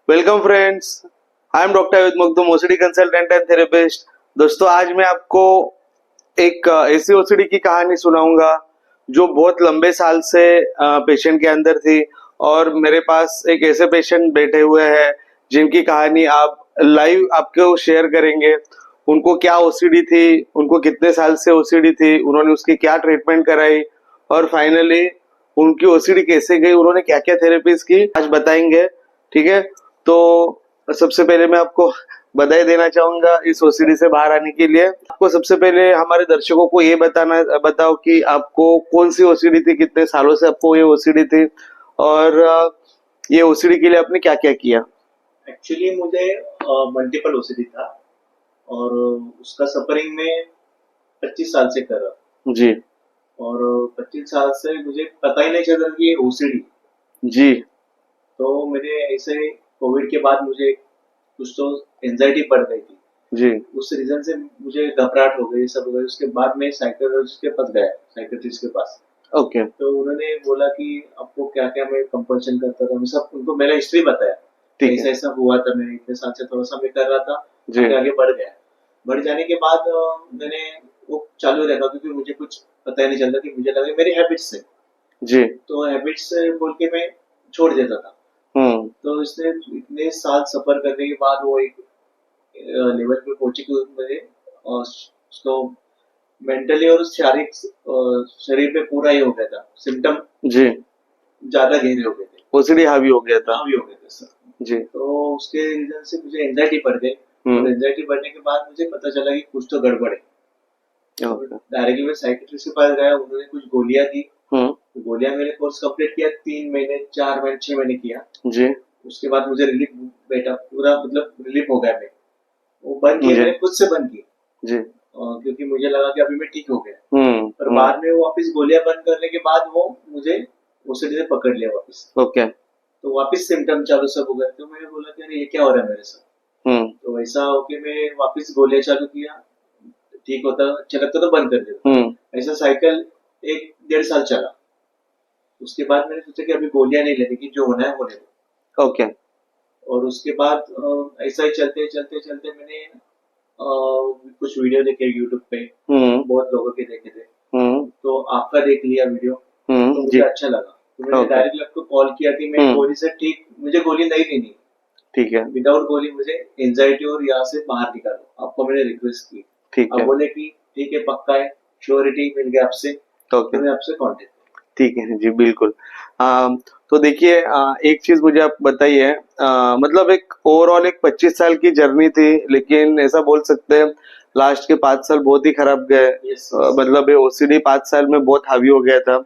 Welcome friends, I am doctor Avid Makhdoom, OCD consultant and therapist. दोस्तों, आज मैं आपको एक ऐसी ओसीडी की कहानी सुनाऊंगा जो बहुत लंबे साल से पेशेंट के अंदर थी। और मेरे पास एक ऐसे पेशेंट बैठे हुए हैं जिनकी कहानी आप लाइव आपको शेयर करेंगे। उनको क्या ओसीडी थी, उनको कितने साल से ओसीडी थी, उन्होंने उसकी क्या ट्रीटमेंट कराई और फाइनली उनकी ओसीडी कैसे गई, उन्होंने क्या क्या थेरेपीज की, आज बताएंगे। ठीक है, तो सबसे पहले मैं आपको बधाई देना चाहूंगा इस ओसीडी से बाहर आने के लिए। आपको सबसे पहले हमारे दर्शकों को ये बताओ कि आपको कौन सी ओसीडी थी, कितने सालों से आपको ये ओसीडी थी और ये ओसीडी के लिए आपने क्या क्या किया। एक्चुअली मुझे मल्टीपल ओसीडी था और उसका सफरिंग में 25 साल से कर रहा हूँ। जी और 25 साल से मुझे पता ही नहीं चल रहा कि ये ओसीडी। जी तो मेरे ऐसे कोविड के बाद मुझे कुछ तो एंजाइटी बढ़ गई थी। जी उस रीजन से मुझे घबराहट हो गई, सब हो गई। उसके बाद मैं साइकोलॉजिस्ट के पास गया, साइकेट्रिस्ट के पास। ओके तो उन्होंने बोला कि आपको क्या क्या मैं कंपल्शन करता था, मैं सब उनको मेरा हिस्ट्री बताया। ठीक ऐसा है ऐसा हुआ था, मैं इतने साल से थोड़ा सा मैं कर रहा था, जी आगे आगे बढ़ गया। बढ़ जाने के बाद मैंने वो चालू रखा क्योंकि मुझे कुछ पता ही नहीं चलता कि मुझे लगा मेरी हैबिट्स से। जी तो हैबिट्स बोल के मैं छोड़ देता था। तो इसने इतने साल सफर करने के बाद वो एक लेवल पे पहुंची कि मुझे उसको मेंटली और शारीरिक शरीर पे पूरा ही हो गया था। सिम्टम जी ज्यादा गहरे हो गए थे, ओसीडी हावी हो गया था। हावी हो गए थे सर। जी तो उसके रीजन से मुझे एंजाइटी बढ़ गई। और एंजाइटी बढ़ने के बाद मुझे पता चला कि कुछ तो गड़बड़ है। ओके डायरेक्टली मैं साइकेट्रिस्ट के पास गया, उन्होंने कुछ गोलियां दी। हम्म तो गोलियां मैंने कोर्स कंप्लीट किया, 3 महीने 4 महीने 6 महीने किया। जी उसके बाद मुझे रिलीफ, बेटा पूरा मतलब रिलीफ हो गया। मैं वो बंद किए, जी मैंने खुद से बंद की। जी क्योंकि मुझे लगा कि अभी मैं ठीक हो गया। पर हम्म बाद में वो वापस गोलियां बंद करने के बाद वो मुझे ओसीडी से पकड़ लिया वापस। ओके तो वापस सिम्टम चालू सब हो गए। तो मैंने बोला कि अरे ये क्या हो रहा है मेरे साथ। तो ऐसा होके मैं वापस गोलियां चालू किया, ठीक होता अच्छा लगता तो बंद कर देता। ऐसा साइकिल 1 डेढ़ साल चला। उसके बाद मैंने सोचा कि अभी गोलियां नहीं लेने की, जो होना है होने दो। ओके और उसके बाद ऐसा ही चलते चलते चलते मैंने कुछ वीडियो देखे यूट्यूब पे, बहुत लोगों के देखे थे। तो आपका देख लिया वीडियो, तो मुझे जी अच्छा लगा। तो मैंने ओके डायरेक्टली आपको कॉल किया कि मैं गोली से ठीक, मुझे गोली नहीं लेनी, ठीक है विदाउट गोली मुझे एंजाइटी और यहाँ से बाहर निकालो। आपको मैंने रिक्वेस्ट की। ठीक आप है बोले कि ठीक है, पक्का है, श्योरिटी मिल गया आपसे, तो ओके मैंने आपसे कांटेक्ट। ठीक है जी बिल्कुल। तो देखिए, एक चीज मुझे आप बताइए। मतलब एक ओवरऑल एक 25 साल की जर्नी थी, लेकिन ऐसा बोल सकते हैं लास्ट के 5 साल बहुत ही खराब गए। यस मतलब ये ओसीडी 5 साल में बहुत हावी हो गया था।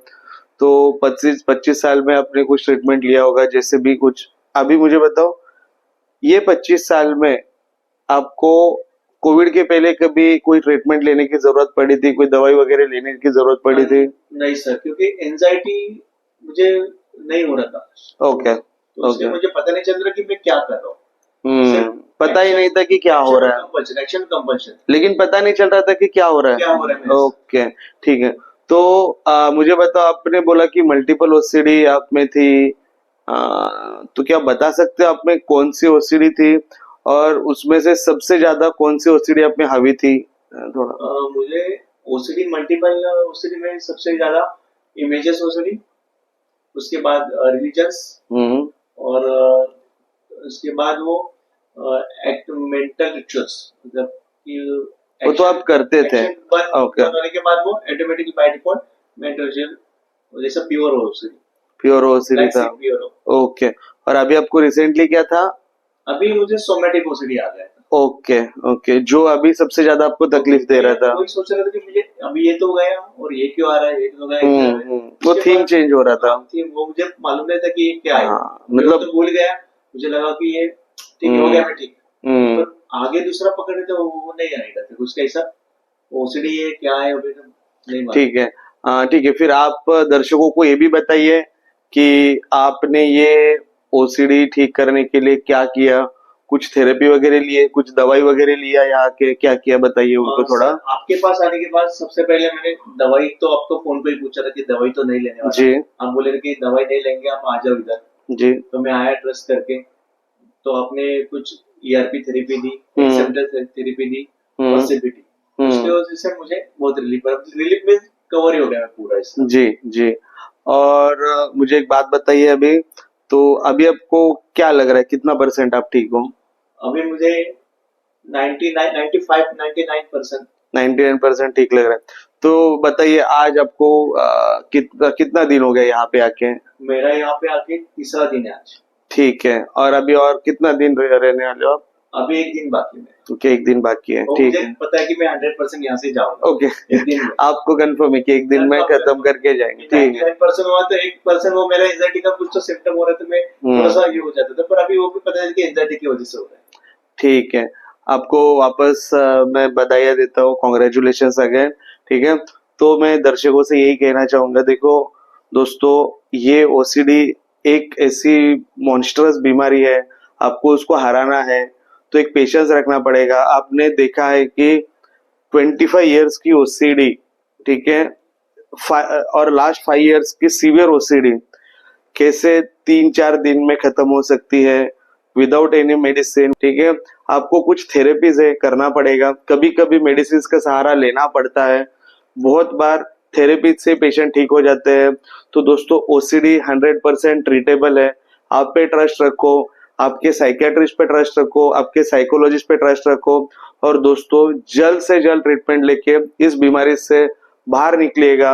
तो 25 साल में आपने कुछ ट्रीटमेंट लिया होगा, जैसे भी कुछ। अभी मुझे बताओ, ये 25 साल में आपको कोविड के पहले कभी कोई ट्रीटमेंट लेने की जरूरत पड़ी थी, कोई दवाई वगैरह लेने की जरूरत पड़ी थी? नहीं सर, क्योंकि एंजाइटी मुझे नहीं हो रहा था। ओके तो इसलिए ओके मुझे पता नहीं चल रहा कि मैं क्या कर रहा हूँ। सिर्फ पता ही नहीं था कि क्या हो रहा है, कंपल्शन, एक्शन कंपल्शन, लेकिन पता नहीं चल रहा था कि क्या हो रहा क्या है। हो रहा है मेरे साथ। ओके ठीक है। तो मुझे बताओ, आपने बोला कि मल्टीपल ओसीडी आप में थी। तो क्या बता सकते हो आप में कौन सी ओसीडी थी और उसमें से सबसे ज्यादा कौन सी ओसीडी आप में हावी थी? थोड़ा मुझे ओसीडी, मल्टीपल ओसीडी में सबसे ज्यादा इमेजेस ओसीडी, उसके बाद रिलीजन्स, और उसके बाद वो एक्ट मेंटल रिचुअल्स, मतलब कि वो तो आप करते थे। एक्शन बंद ओके होने के बाद वो automatically by default mental ritual जैसा प्योर हो ओसीडी, प्योर ओसीडी लाइक था। प्योर हो। ओके, और अभी आपको रिसेंटली क्या था? अभी मुझे सोमेटिक ओसीडी आ गया है। ओके ओके, जो अभी सबसे ज्यादा आपको तकलीफ दे रहा था। वही सोच रहा था कि मुझे अभी ये तो गया और ये क्यों आ रहा है, ये क्यों गया, ये क्यों आ रहा है। वो थीम चेंज हो रहा था। थीम वो मुझे मालूम नहीं था कि ये क्या है। मतलब तो भूल गया, मुझे लगा कि ये ठीक हो गया, मैं ठीक। पर आगे दूसरा पकड़े तो वो नहीं आएगा, फिर उसका ऐसा ओसीडी है क्या है अभी तो नहीं मालूम। ठीक है। ठीक है, फिर आप दर्शकों को ये भी बताइए कि आपने ये ओसीडी ठीक करने के लिए क्या किया, कुछ थेरेपी वगैरह लिए, कुछ दवाई वगैरह लिया, यहाँ के क्या किया, बताइए उनको थोड़ा। आपके पास आने के बाद सबसे पहले मैंने दवाई तो आपको फोन पे ही पूछा था कि दवाई तो नहीं लेने वाला। जी आप बोले थे कि दवाई नहीं लेंगे, आप आ जाओ इधर। जी तो मैं आया ट्रस्ट करके। तो आपने कुछ ERP थेरेपी दी, हम्म। एक्सेप्टर थेरेपी दी और हम्म। CBT। उसके वजह से मुझे बहुत रिलीफ में कवर ही हो गया मैं पूरा इसका। जी जी। और मुझे एक बात बताइए अभी, तो अभी आपको क्या लग रहा है कितना परसेंट आप ठीक हो? अभी मुझे 99, 95, 99%। 99% ठीक लग रहा है। तो बताइए आज आपको कितना दिन हो गया यहाँ पे आके? मेरा यहाँ पे आके तीसरा दिन है आज। ठीक है, और अभी और कितना दिन रहने वाले हो आप? अभी एक दिन बाकी है। ओके, एक दिन बाकी है, और ठीक मुझे है। पता है कि मैं 100% यहाँ से जाऊंगा ओके, एक दिन में। आपको कंफर्म है कि एक दिन में खत्म करके जाएंगे, ठीक है। 99% हुआ तो 1% वो मेरा एंजाइटी का कुछ तो सिम्टम हो रहा था, मैं थोड़ा सा ये हो जाता था, पर अभी वो भी पता है कि एंजाइटी की वजह से हो रहा है। ठीक है, आपको वापस मैं बधाई देता हूँ, कॉन्ग्रेचुलेशंस अगेन, ठीक है। तो मैं दर्शकों से यही कहना चाहूंगा, देखो दोस्तों, ये ओसीडी एक ऐसी मॉन्स्टरस बीमारी है, आपको उसको हराना है तो एक पेशेंस रखना पड़ेगा। आपने देखा है कि 25 इयर्स की ओसीडी, ठीक है, और लास्ट 5 इयर्स की सीवियर ओसीडी कैसे 3-4 दिन में खत्म हो सकती है विदाउट एनी मेडिसिन, ठीक है। आपको कुछ थेरेपीज है करना पड़ेगा, कभी कभी मेडिसिन का सहारा लेना पड़ता है, बहुत बार थेरेपी से पेशेंट ठीक हो जाते हैं। तो दोस्तों ओसीडी 100% ट्रीटेबल है, आप पे ट्रस्ट रखो, आपके साइकियाट्रिस्ट पे ट्रस्ट रखो, आपके साइकोलॉजिस्ट पे ट्रस्ट रखो, और दोस्तों जल्द से जल्द ट्रीटमेंट लेके इस बीमारी से बाहर निकलिएगा।